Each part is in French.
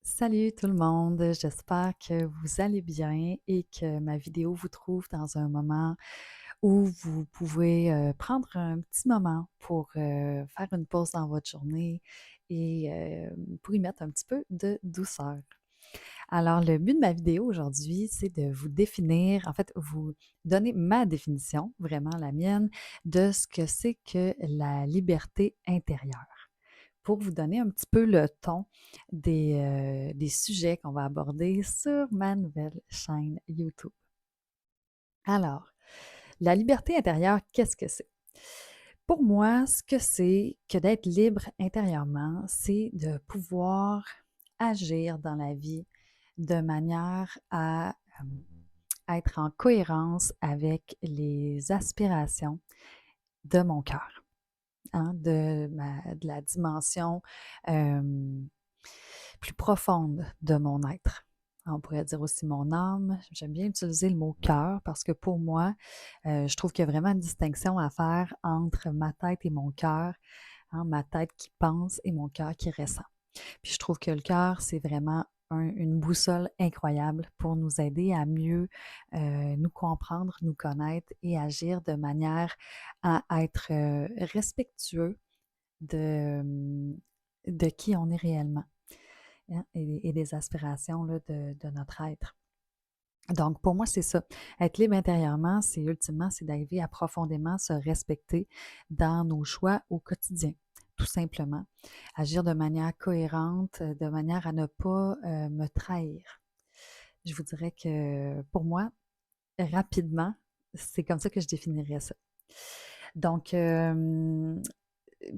Salut tout le monde, j'espère que vous allez bien et que ma vidéo vous trouve dans un moment où vous pouvez prendre un petit moment pour faire une pause dans votre journée et pour y mettre un petit peu de douceur. Alors, le but de ma vidéo aujourd'hui, c'est de vous définir, en fait, vous donner ma définition, vraiment la mienne, de ce que c'est que la liberté intérieure pour vous donner un petit peu le ton des sujets qu'on va aborder sur ma nouvelle chaîne YouTube. Alors, la liberté intérieure, qu'est-ce que c'est? Pour moi, ce que c'est que d'être libre intérieurement, c'est de pouvoir agir dans la vie de manière à être en cohérence avec les aspirations de mon cœur, hein, de la dimension euh, plus profonde de mon être. On pourrait dire aussi mon âme. J'aime bien utiliser le mot cœur parce que pour moi, je trouve qu'il y a vraiment une distinction à faire entre ma tête et mon cœur, hein, ma tête qui pense et mon cœur qui ressent. Puis je trouve que le cœur, c'est vraiment une boussole incroyable pour nous aider à mieux nous comprendre, nous connaître et agir de manière à être respectueux de, de qui on est réellement, hein, et des aspirations là, de notre être. Donc, pour moi, c'est ça. Être libre intérieurement, c'est ultimement, c'est d'arriver à profondément se respecter dans nos choix au quotidien, tout simplement. Agir de manière cohérente, de manière à ne pas me trahir. Je vous dirais que pour moi, rapidement, c'est comme ça que je définirais ça. Donc,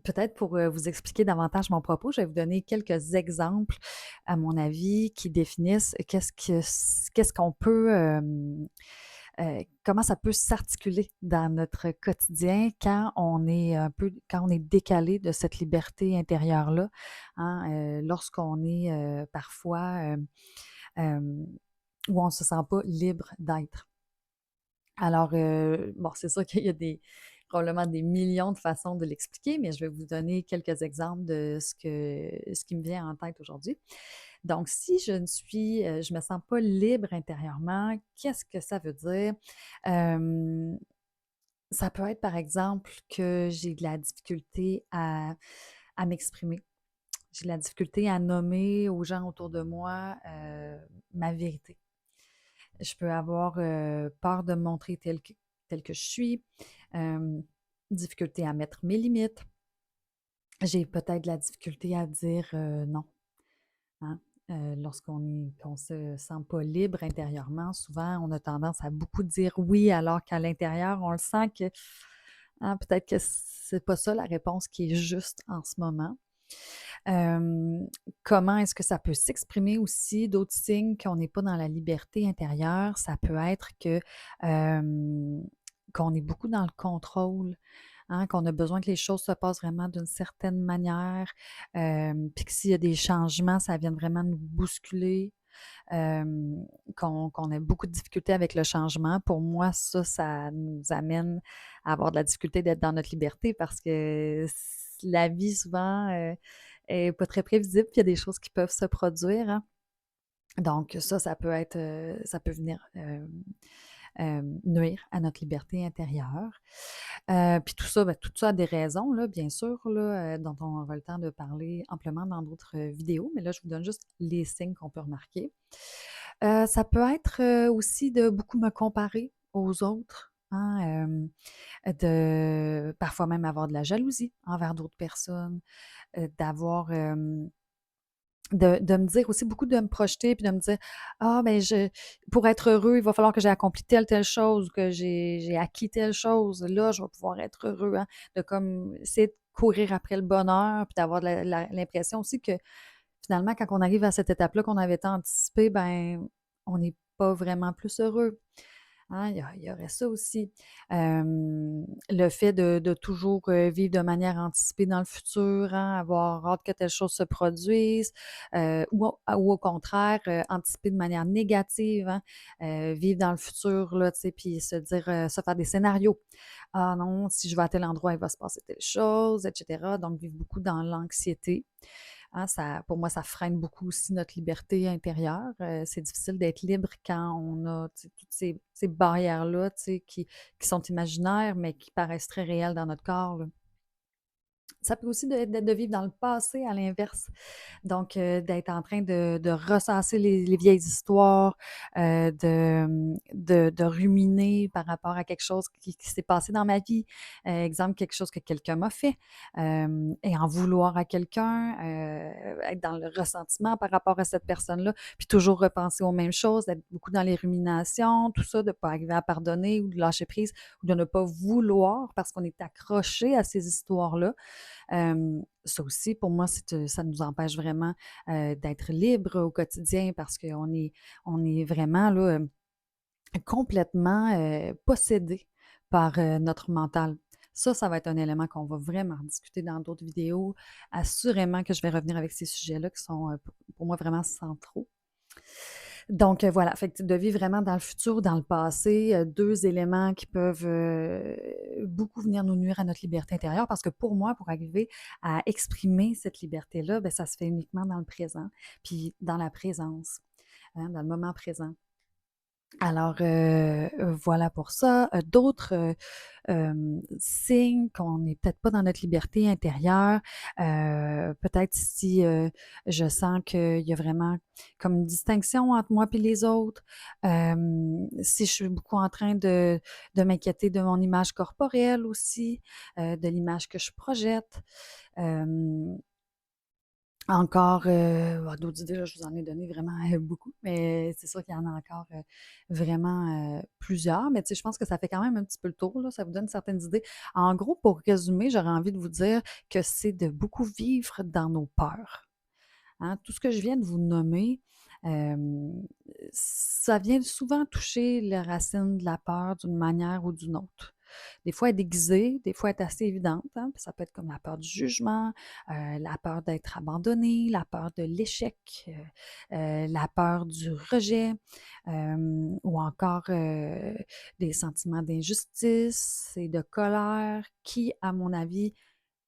peut-être pour vous expliquer davantage mon propos, je vais vous donner quelques exemples, à mon avis, qui définissent qu'est-ce qu'on peut, comment ça peut s'articuler dans notre quotidien quand on est décalé de cette liberté intérieure-là, hein, lorsqu'on est parfois où on ne se sent pas libre d'être. Alors, bon, c'est sûr qu'il y a probablement des millions de façons de l'expliquer, mais je vais vous donner quelques exemples de ce qui me vient en tête aujourd'hui. Donc, si je me sens pas libre intérieurement, qu'est-ce que ça veut dire? Euh, Ça peut être, par exemple, que j'ai de la difficulté à m'exprimer. J'ai de la difficulté à nommer aux gens autour de moi ma vérité. Je peux avoir peur de me montrer tel que je suis, euh, difficulté à mettre mes limites. J'ai peut-être de la difficulté à dire non, hein. Qu'on se sent pas libre intérieurement, souvent on a tendance à beaucoup dire oui, alors qu'à l'intérieur, on le sent que hein, peut-être que c'est pas ça la réponse qui est juste en ce moment. Euh, Comment est-ce que ça peut s'exprimer aussi? D'autres signes qu'on n'est pas dans la liberté intérieure, ça peut être euh, qu'on est beaucoup dans le contrôle, hein, qu'on a besoin que les choses se passent vraiment d'une certaine manière, puis que s'il y a des changements, ça vient vraiment nous bousculer, euh, qu'on ait beaucoup de difficultés avec le changement. Pour moi, ça nous amène à avoir de la difficulté d'être dans notre liberté parce que la vie, souvent, est pas très prévisible, puis il y a des choses qui peuvent se produire, hein. Donc ça peut être, ça peut venir nuire à notre liberté intérieure. Puis tout ça, ben, tout ça a des raisons, là, bien sûr, là, dont on aura le temps de parler amplement dans d'autres vidéos, mais là, je vous donne juste les signes qu'on peut remarquer. Ça peut être aussi de beaucoup me comparer aux autres, hein, de parfois même avoir de la jalousie envers d'autres personnes, d'avoir de me dire aussi beaucoup de me projeter puis de me dire ah ben pour être heureux il va falloir que j'ai accompli telle chose que j'ai acquis telle chose là je vais pouvoir être heureux, hein, de comme essayer de courir après le bonheur puis d'avoir l'impression aussi que finalement quand on arrive à cette étape-là qu'on avait tant anticipé ben on n'est pas vraiment plus heureux. Hein, il y aurait ça aussi. Le fait de toujours vivre de manière anticipée dans le futur, hein, avoir hâte que telle chose se produise, ou au contraire, anticiper de manière négative, hein, vivre dans le futur, là, tu sais, puis se dire, se faire des scénarios. Ah non, si je vais à tel endroit, il va se passer telle chose, etc. Donc, vivre beaucoup dans l'anxiété. Hein, pour moi, ça freine beaucoup aussi notre liberté intérieure. C'est difficile d'être libre quand on a toutes ces barrières-là qui sont imaginaires, mais qui paraissent très réelles dans notre corps, là. Ça peut aussi d'être de vivre dans le passé à l'inverse. Donc, d'être en train de ressasser les vieilles histoires, de ruminer par rapport à quelque chose qui s'est passé dans ma vie. Exemple, quelque chose que quelqu'un m'a fait, et en vouloir à quelqu'un, être dans le ressentiment par rapport à cette personne-là, puis toujours repenser aux mêmes choses, être beaucoup dans les ruminations, tout ça, de ne pas arriver à pardonner ou de lâcher prise ou de ne pas vouloir parce qu'on est accroché à ces histoires-là. Ça aussi, pour moi, ça nous empêche vraiment d'être libre au quotidien parce qu'on est vraiment là, complètement possédé par notre mental. Ça va être un élément qu'on va vraiment discuter dans d'autres vidéos. Assurément que je vais revenir avec ces sujets-là qui sont pour moi vraiment centraux. Donc voilà, fait que de vivre vraiment dans le futur ou dans le passé, 2 éléments qui peuvent, beaucoup venir nous nuire à notre liberté intérieure parce que pour moi, pour arriver à exprimer cette liberté-là, ben ça se fait uniquement dans le présent, puis dans la présence, hein, dans le moment présent. Alors, voilà pour ça. D'autres, signes qu'on n'est peut-être pas dans notre liberté intérieure, peut-être si, je sens qu'il y a vraiment comme une distinction entre moi et les autres, si je suis beaucoup en train de m'inquiéter de mon image corporelle aussi, de l'image que je projette, hem encore, d'autres idées, là, je vous en ai donné vraiment beaucoup, mais c'est sûr qu'il y en a encore vraiment plusieurs. Mais tu sais, je pense que ça fait quand même un petit peu le tour, là, ça vous donne certaines idées. En gros, pour résumer, j'aurais envie de vous dire que c'est de beaucoup vivre dans nos peurs. Hein. Tout ce que je viens de vous nommer, ça vient souvent toucher les racines de la peur d'une manière ou d'une autre. Des fois, elle est déguisée, des fois, elle est assez évidente, hein, puis ça peut être comme la peur du jugement, la peur d'être abandonné, la peur de l'échec, la peur du rejet, ou encore des sentiments d'injustice et de colère qui, à mon avis,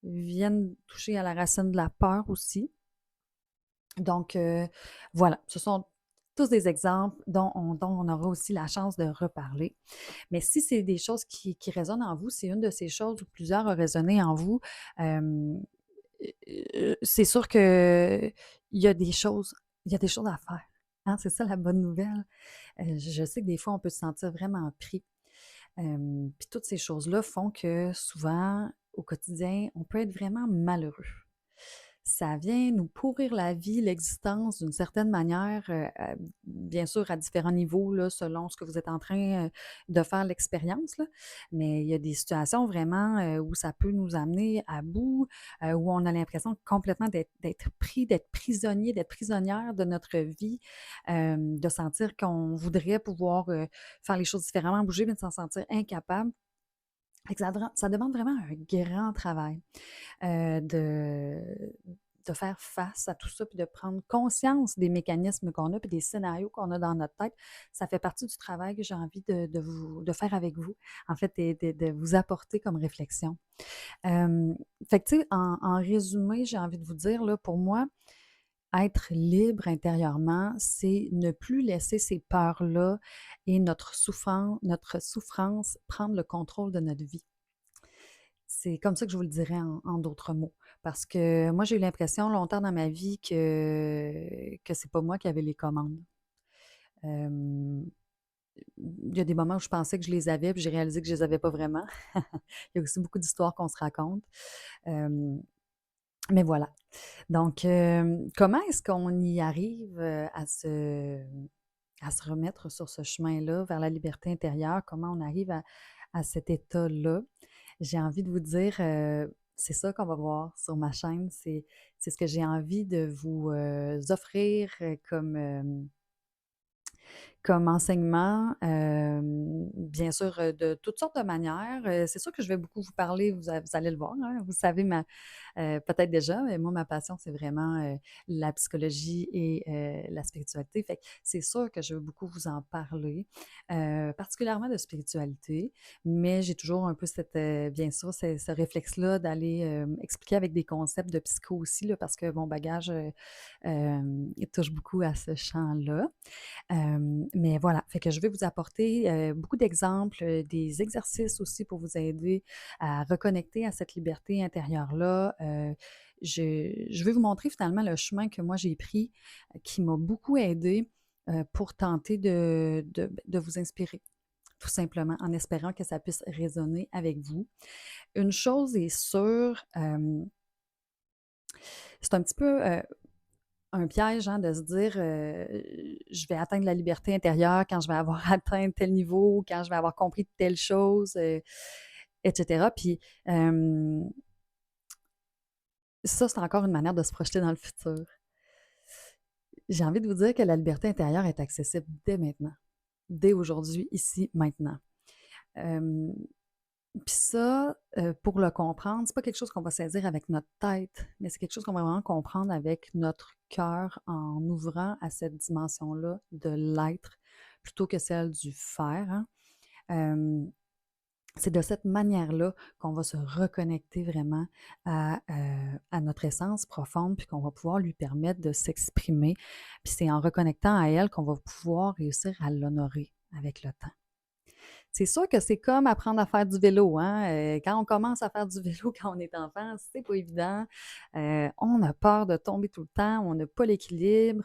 viennent toucher à la racine de la peur aussi. Donc, voilà, ce sont tous des exemples dont on aura aussi la chance de reparler. Mais si c'est des choses qui résonnent en vous, c'est une de ces choses où plusieurs ont résonné en vous, c'est sûr qu'il y a des choses il y a des choses à faire, hein, c'est ça la bonne nouvelle. Je sais que des fois, on peut se sentir vraiment pris. Puis toutes ces choses-là font que souvent, au quotidien, on peut être vraiment malheureux. Ça vient nous pourrir la vie, l'existence d'une certaine manière, bien sûr à différents niveaux là, selon ce que vous êtes en train, de faire l'expérience là. Mais il y a des situations vraiment, où ça peut nous amener à bout, où on a l'impression complètement d'être pris, d'être prisonnier, d'être prisonnière de notre vie, de sentir qu'on voudrait pouvoir, faire les choses différemment, bouger, mais de s'en sentir incapable. Fait que ça demande vraiment un grand travail de faire face à tout ça, puis de prendre conscience des mécanismes qu'on a, puis des scénarios qu'on a dans notre tête. Ça fait partie du travail que j'ai envie de faire avec vous, en fait, et de vous apporter comme réflexion. Fait que, tu sais, en résumé, j'ai envie de vous dire, là, pour moi, être libre intérieurement, c'est ne plus laisser ces peurs-là et notre souffrance prendre le contrôle de notre vie. C'est comme ça que je vous le dirais en d'autres mots. Parce que moi, j'ai eu l'impression longtemps dans ma vie que c'est pas moi qui avais les commandes. Hem, il y a des moments où je pensais que je les avais, puis j'ai réalisé que je les avais pas vraiment. Il y a aussi beaucoup d'histoires qu'on se raconte. Hem, mais voilà. Donc, comment est-ce qu'on y arrive, à se remettre sur ce chemin-là vers la liberté intérieure? Comment on arrive à cet état-là? J'ai envie de vous dire, c'est ça qu'on va voir sur ma chaîne, c'est ce que j'ai envie de vous, offrir, comme enseignement, bien sûr, de toutes sortes de manières. C'est sûr que je vais beaucoup vous parler, vous allez le voir, hein, vous savez peut-être déjà, mais moi, ma passion, c'est vraiment la psychologie et la spiritualité. Fait que c'est sûr que je veux beaucoup vous en parler, particulièrement de spiritualité, mais j'ai toujours un peu cette, bien sûr, ce réflexe-là d'aller expliquer avec des concepts de psycho aussi, là, parce que mon bagage il touche beaucoup à ce champ-là. Mais voilà, fait que je vais vous apporter beaucoup d'exemples, des exercices aussi pour vous aider à reconnecter à cette liberté intérieure-là. Je vais vous montrer finalement le chemin que moi j'ai pris, qui m'a beaucoup aidé pour tenter de vous inspirer, tout simplement, en espérant que ça puisse résonner avec vous. Une chose est sûre, c'est un petit peu un piège, hein, de se dire, je vais atteindre la liberté intérieure quand je vais avoir atteint tel niveau, quand je vais avoir compris telle chose, et cetera. Puis, ça, c'est encore une manière de se projeter dans le futur. J'ai envie de vous dire que la liberté intérieure est accessible dès maintenant, dès aujourd'hui, ici, maintenant. Hem, Puis ça, pour le comprendre, c'est pas quelque chose qu'on va saisir avec notre tête, mais c'est quelque chose qu'on va vraiment comprendre avec notre cœur en ouvrant à cette dimension-là de l'être plutôt que celle du faire, hein. Hem, c'est de cette manière-là qu'on va se reconnecter vraiment à notre essence profonde, puis qu'on va pouvoir lui permettre de s'exprimer. Puis c'est en reconnectant à elle qu'on va pouvoir réussir à l'honorer avec le temps. C'est sûr que c'est comme apprendre à faire du vélo, hein. Quand on commence à faire du vélo quand on est enfant, c'est pas évident. On a peur de tomber tout le temps, on n'a pas l'équilibre.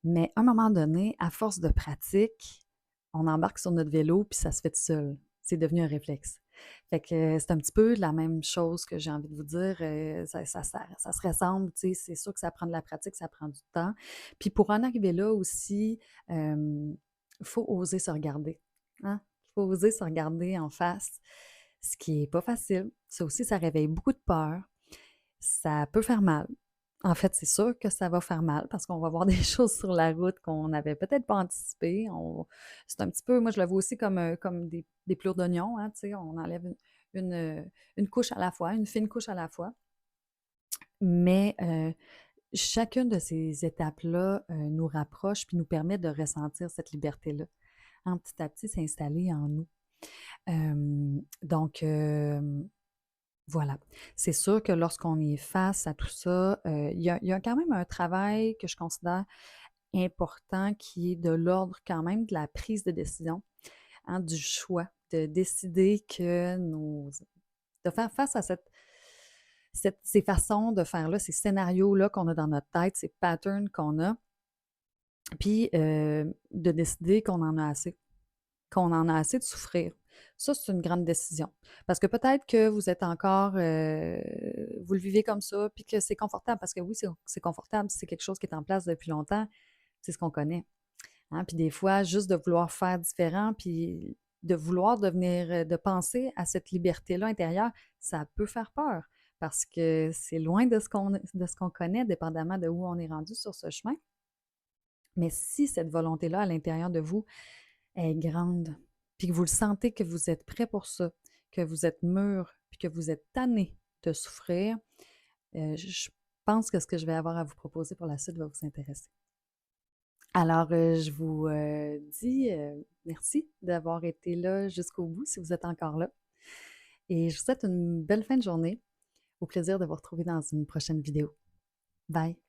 Mais à un moment donné, à force de pratique, on embarque sur notre vélo puis ça se fait tout seul. C'est devenu un réflexe. Fait que c'est un petit peu la même chose que j'ai envie de vous dire. Ça se ressemble, tu sais. C'est sûr que ça prend de la pratique, ça prend du temps. Puis pour en arriver là aussi, il faut oser se regarder, hein. Il faut oser se regarder en face, ce qui est pas facile. Ça aussi, ça réveille beaucoup de peur. Ça peut faire mal. En fait, c'est sûr que ça va faire mal parce qu'on va voir des choses sur la route qu'on n'avait peut-être pas anticipées. C'est un petit peu, moi je le vois aussi comme des plures d'oignons, hein, tu sais, on enlève une couche à la fois, une fine couche à la fois. Mais chacune de ces étapes-là nous rapproche puis nous permet de ressentir cette liberté-là, hein, petit à petit s'installer en nous. Donc, voilà. C'est sûr que lorsqu'on est face à tout ça, il y a quand même un travail que je considère important qui est de l'ordre quand même de la prise de décision, hein, du choix, de décider que de faire face à ces façons de faire-là, ces scénarios-là qu'on a dans notre tête, ces patterns qu'on a, puis de décider qu'on en a assez de souffrir. Ça, c'est une grande décision. Parce que peut-être que vous êtes encore, vous le vivez comme ça, puis que c'est confortable, parce que oui, c'est confortable, c'est quelque chose qui est en place depuis longtemps, c'est ce qu'on connaît, hein. Puis des fois, juste de vouloir faire différent, puis de vouloir devenir, de penser à cette liberté-là intérieure, ça peut faire peur, parce que c'est loin de ce qu'on connaît, dépendamment de où on est rendu sur ce chemin. Mais si cette volonté-là à l'intérieur de vous est grande, puis que vous le sentez que vous êtes prêt pour ça, que vous êtes mûr, puis que vous êtes tanné de souffrir, je pense que ce que je vais avoir à vous proposer pour la suite va vous intéresser. Alors, je vous dis merci d'avoir été là jusqu'au bout, si vous êtes encore là. Et je vous souhaite une belle fin de journée. Au plaisir de vous retrouver dans une prochaine vidéo. Bye!